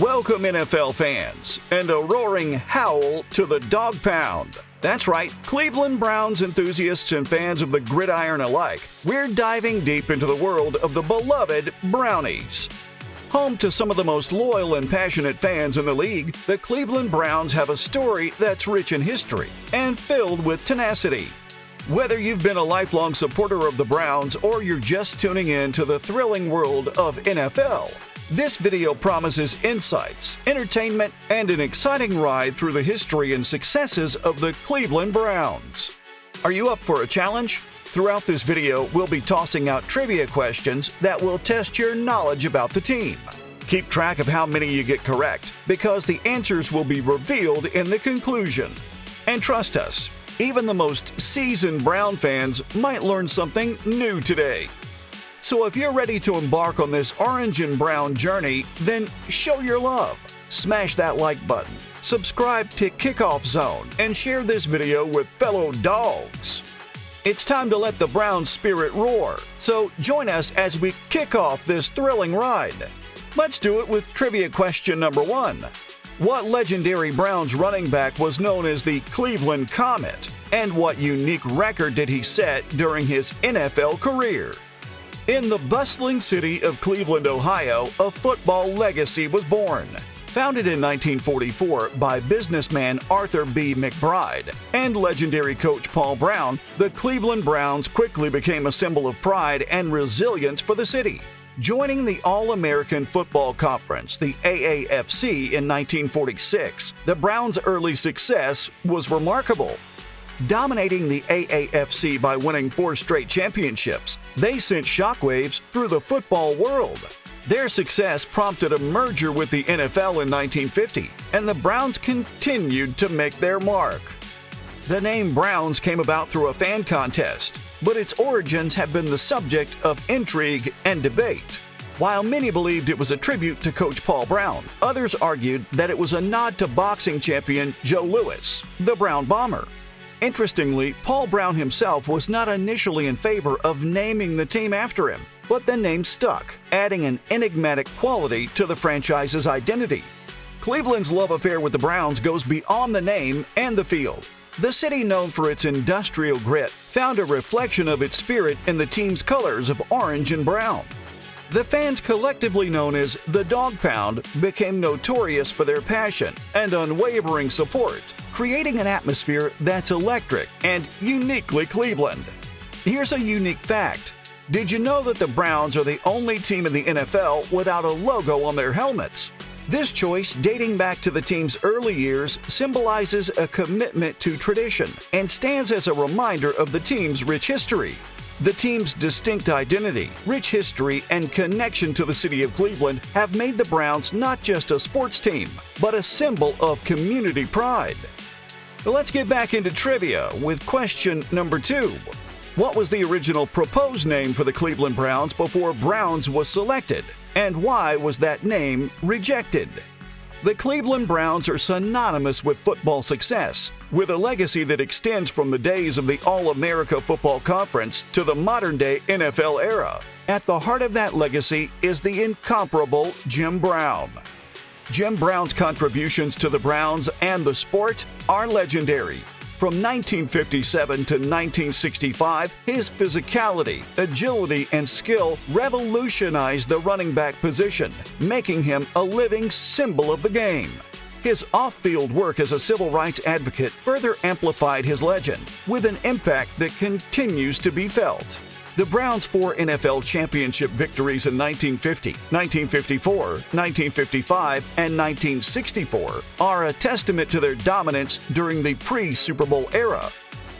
Welcome, NFL fans, and a roaring howl to the dog pound. That's right, Cleveland Browns enthusiasts and fans of the gridiron alike. We're diving deep into the world of the beloved Brownies. Home to some of the most loyal and passionate fans in the league, the Cleveland Browns have a story that's rich in history and filled with tenacity. Whether you've been a lifelong supporter of the Browns or you're just tuning in to the thrilling world of NFL, this video promises insights, entertainment, and an exciting ride through the history and successes of the Cleveland Browns. Are you up for a challenge? Throughout this video, we'll be tossing out trivia questions that will test your knowledge about the team. Keep track of how many you get correct, because the answers will be revealed in the conclusion. And trust us, even the most seasoned Brown fans might learn something new today. So if you're ready to embark on this orange and brown journey, then show your love. Smash that like button, subscribe to Kickoff Zone, and share this video with fellow dogs. It's time to let the Brown spirit roar, so join us as we kick off this thrilling ride. Let's do it with trivia question number 1. What legendary Browns running back was known as the Cleveland Comet, and what unique record did he set during his NFL career? In the bustling city of Cleveland, Ohio, a football legacy was born. Founded in 1944 by businessman Arthur B. McBride and legendary coach Paul Brown, the Cleveland Browns quickly became a symbol of pride and resilience for the city. Joining the All-American Football Conference, the AAFC, in 1946, the Browns' early success was remarkable. Dominating the AAFC by winning 4 straight championships, they sent shockwaves through the football world. Their success prompted a merger with the NFL in 1950, and the Browns continued to make their mark. The name Browns came about through a fan contest, but its origins have been the subject of intrigue and debate. While many believed it was a tribute to Coach Paul Brown, others argued that it was a nod to boxing champion Joe Louis, the Brown Bomber. Interestingly, Paul Brown himself was not initially in favor of naming the team after him, but the name stuck, adding an enigmatic quality to the franchise's identity. Cleveland's love affair with the Browns goes beyond the name and the field. The city, known for its industrial grit, found a reflection of its spirit in the team's colors of orange and brown. The fans, collectively known as the Dog Pound, became notorious for their passion and unwavering support, creating an atmosphere that's electric and uniquely Cleveland. Here's a unique fact. Did you know that the Browns are the only team in the NFL without a logo on their helmets? This choice, dating back to the team's early years, symbolizes a commitment to tradition and stands as a reminder of the team's rich history. The team's distinct identity, rich history, and connection to the city of Cleveland have made the Browns not just a sports team, but a symbol of community pride. Let's get back into trivia with question number 2. What was the original proposed name for the Cleveland Browns before Browns was selected, and why was that name rejected? The Cleveland Browns are synonymous with football success, with a legacy that extends from the days of the All-America Football Conference to the modern-day NFL era. At the heart of that legacy is the incomparable Jim Brown. Jim Brown's contributions to the Browns and the sport are legendary. From 1957 to 1965, his physicality, agility, and skill revolutionized the running back position, making him a living symbol of the game. His off-field work as a civil rights advocate further amplified his legend, with an impact that continues to be felt. The Browns' 4 NFL championship victories in 1950, 1954, 1955, and 1964 are a testament to their dominance during the pre-Super Bowl era.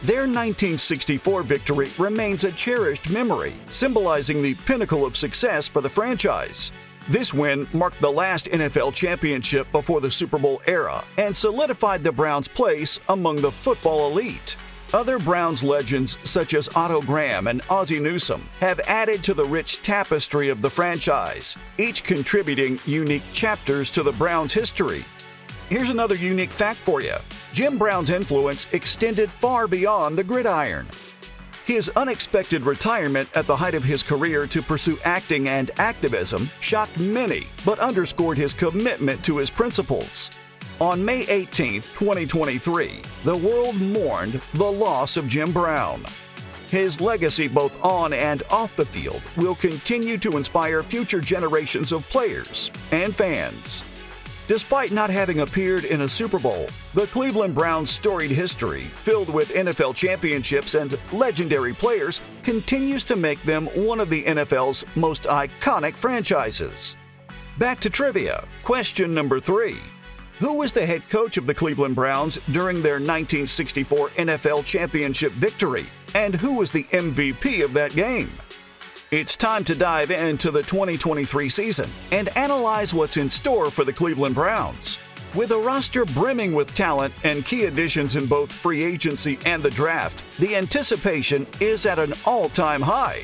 Their 1964 victory remains a cherished memory, symbolizing the pinnacle of success for the franchise. This win marked the last NFL championship before the Super Bowl era and solidified the Browns' place among the football elite. Other Browns legends, such as Otto Graham and Ozzie Newsome, have added to the rich tapestry of the franchise, each contributing unique chapters to the Browns' history. Here's another unique fact for you. Jim Brown's influence extended far beyond the gridiron. His unexpected retirement at the height of his career to pursue acting and activism shocked many, but underscored his commitment to his principles. On May 18, 2023, the world mourned the loss of Jim Brown. His legacy both on and off the field will continue to inspire future generations of players and fans. Despite not having appeared in a Super Bowl, the Cleveland Browns' storied history, filled with NFL championships and legendary players, continues to make them one of the NFL's most iconic franchises. Back to trivia. Question number 3. Who was the head coach of the Cleveland Browns during their 1964 NFL championship victory? And who was the MVP of that game? It's time to dive into the 2023 season and analyze what's in store for the Cleveland Browns. With a roster brimming with talent and key additions in both free agency and the draft, the anticipation is at an all-time high.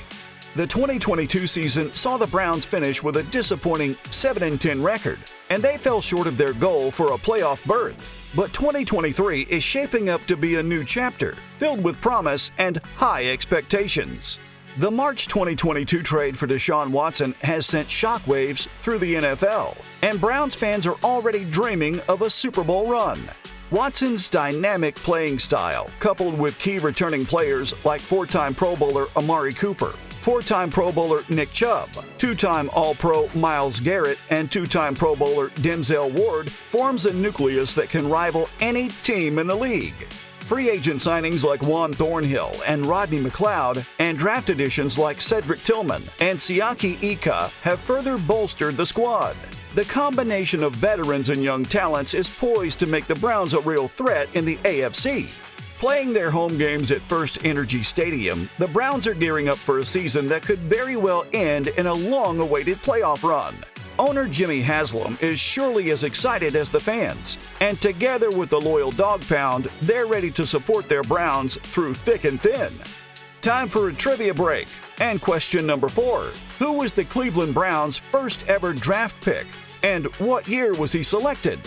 The 2022 season saw the Browns finish with a disappointing 7-10 record, and they fell short of their goal for a playoff berth. But 2023 is shaping up to be a new chapter, filled with promise and high expectations. The March 2022 trade for Deshaun Watson has sent shockwaves through the NFL, and Browns fans are already dreaming of a Super Bowl run. Watson's dynamic playing style, coupled with key returning players like 4-time Pro Bowler Amari Cooper, 4-time Pro Bowler Nick Chubb, 2-time All-Pro Myles Garrett, and 2-time Pro Bowler Denzel Ward, forms a nucleus that can rival any team in the league. Free agent signings like Juan Thornhill and Rodney McLeod, and draft additions like Cedric Tillman and Siaki Ika have further bolstered the squad. The combination of veterans and young talents is poised to make the Browns a real threat in the AFC. Playing their home games at First Energy Stadium, the Browns are gearing up for a season that could very well end in a long-awaited playoff run. Owner Jimmy Haslam is surely as excited as the fans, and together with the loyal Dog Pound, they're ready to support their Browns through thick and thin. Time for a trivia break. And question number 4. Who was the Cleveland Browns' first ever draft pick, and what year was he selected?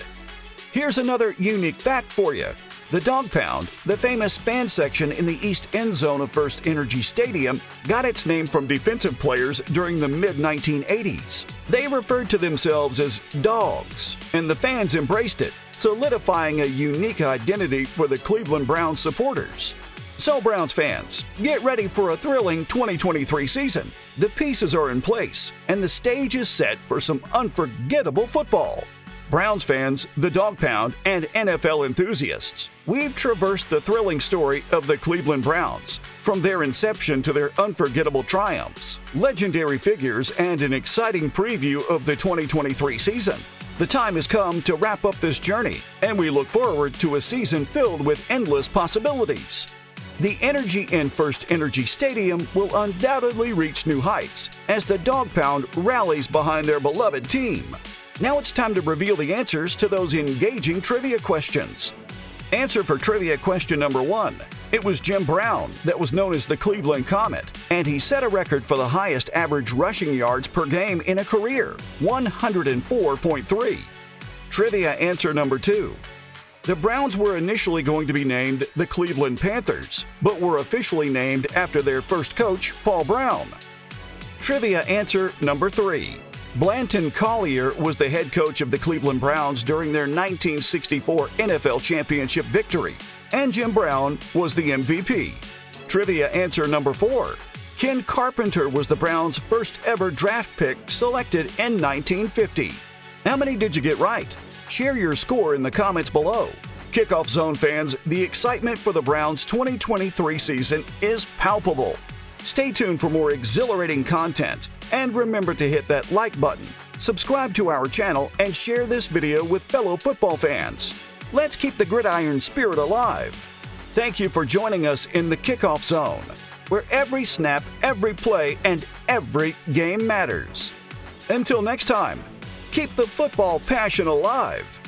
Here's another unique fact for you. The Dog Pound, the famous fan section in the east end zone of First Energy Stadium, got its name from defensive players during the mid-1980s. They referred to themselves as Dogs, and the fans embraced it, solidifying a unique identity for the Cleveland Browns supporters. So Browns fans, get ready for a thrilling 2023 season. The pieces are in place, and the stage is set for some unforgettable football. Browns fans, the Dog Pound, and NFL enthusiasts, we've traversed the thrilling story of the Cleveland Browns, from their inception to their unforgettable triumphs, legendary figures, and an exciting preview of the 2023 season. The time has come to wrap up this journey, and we look forward to a season filled with endless possibilities. The energy in First Energy Stadium will undoubtedly reach new heights as the Dog Pound rallies behind their beloved team. Now it's time to reveal the answers to those engaging trivia questions. Answer for trivia question number 1. It was Jim Brown that was known as the Cleveland Comet, and he set a record for the highest average rushing yards per game in a career, 104.3. Trivia answer number 2. The Browns were initially going to be named the Cleveland Panthers, but were officially named after their first coach, Paul Brown. Trivia answer number 3. Blanton Collier was the head coach of the Cleveland Browns during their 1964 NFL championship victory, and Jim Brown was the MVP. Trivia answer number 4. Ken Carpenter was the Browns' first ever draft pick selected in 1950. How many did you get right? Share your score in the comments below. Kickoff Zone fans, the excitement for the Browns' 2023 season is palpable. Stay tuned for more exhilarating content. And remember to hit that like button, subscribe to our channel, and share this video with fellow football fans. Let's keep the gridiron spirit alive. Thank you for joining us in the Kickoff Zone, where every snap, every play, and every game matters. Until next time, keep the football passion alive.